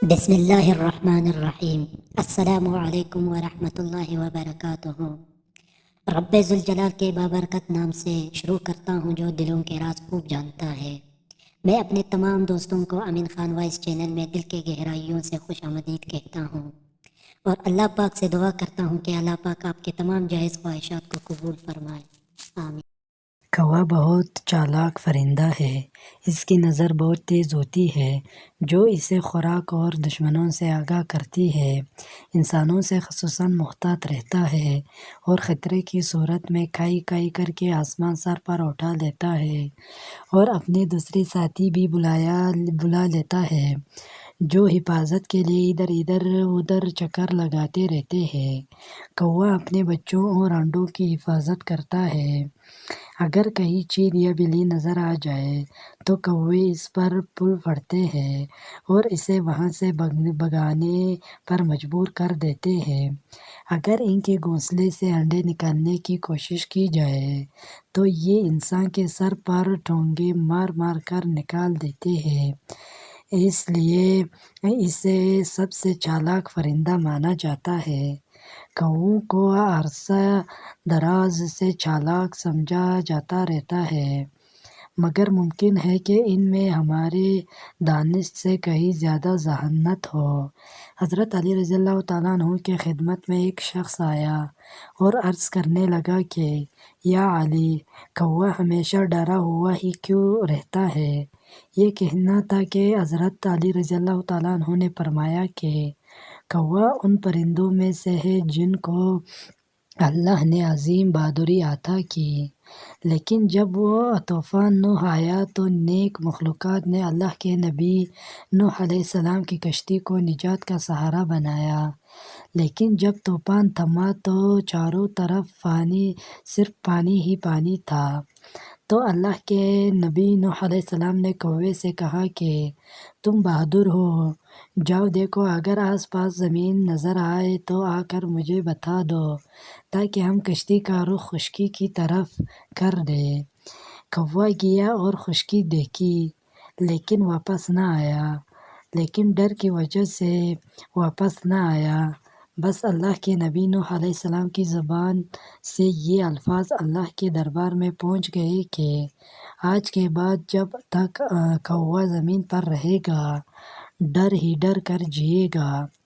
بسم اللہ الرحمن الرحیم۔ السلام علیکم ورحمۃ اللہ وبرکاتہ۔ رب ذوالجلال کے بابرکت نام سے شروع کرتا ہوں جو دلوں کے راز خوب جانتا ہے۔ میں اپنے تمام دوستوں کو امین خان وائس چینل میں دل کے گہرائیوں سے خوش آمدید کہتا ہوں، اور اللہ پاک سے دعا کرتا ہوں کہ اللہ پاک آپ کے تمام جائز خواہشات کو قبول فرمائے، آمین۔ کوا بہت چالاک پرندہ ہے۔ اس کی نظر بہت تیز ہوتی ہے، جو اسے خوراک اور دشمنوں سے آگاہ کرتی ہے۔ انسانوں سے خصوصاً محتاط رہتا ہے اور خطرے کی صورت میں کائی کائی کر کے آسمان سر پر اٹھا لیتا ہے، اور اپنے دوسرے ساتھی بھی بلا لیتا ہے، جو حفاظت کے لیے ادھر ادھر چکر لگاتے رہتے ہیں۔ کوا اپنے بچوں اور انڈوں کی حفاظت کرتا ہے۔ اگر کہیں چیل یا بلی نظر آ جائے تو کوے اس پر پھول پھاڑتے ہیں اور اسے وہاں سے بھگانے پر مجبور کر دیتے ہیں۔ اگر ان کے گھونسلے سے انڈے نکالنے کی کوشش کی جائے تو یہ انسان کے سر پر ٹھونگے مار مار کر نکال دیتے ہیں، اس لیے اسے سب سے چالاک پرندہ مانا جاتا ہے۔ کووں کو عرصہ دراز سے چالاک سمجھا جاتا رہتا ہے، مگر ممکن ہے کہ ان میں ہمارے دانش سے کہیں زیادہ ذہانت ہو۔ حضرت علی رضی اللہ تعالیٰ عنہ کے خدمت میں ایک شخص آیا اور عرض کرنے لگا کہ یا علی، کوا ہمیشہ ڈرا ہوا ہی کیوں رہتا ہے؟ یہ کہنا تھا کہ حضرت علی رضی اللہ تعالیٰ عنہ نے فرمایا کہ کوا ان پرندوں میں سے ہے جن کو اللہ نے عظیم بہادری عطا کی، لیکن جب وہ طوفان نوح آیا تو نیک مخلوقات نے اللہ کے نبی نوح علیہ السلام کی کشتی کو نجات کا سہارا بنایا، لیکن جب طوفان تھما تو چاروں طرف صرف پانی ہی پانی تھا۔ تو اللہ کے نبی نوح علیہ السلام نے کوے سے کہا کہ تم بہادر ہو، جاؤ دیکھو، اگر آس پاس زمین نظر آئے تو آ کر مجھے بتا دو تاکہ ہم کشتی کا رخ خشکی کی طرف کر دیں۔ کوا گیا اور خشکی دیکھی، لیکن واپس نہ آیا، لیکن ڈر کی وجہ سے واپس نہ آیا۔ بس اللہ کے نبی نوح علیہ السلام کی زبان سے یہ الفاظ اللہ کے دربار میں پہنچ گئے کہ آج کے بعد جب تک کوا زمین پر رہے گا ڈر ہی ڈر کر جیے گا۔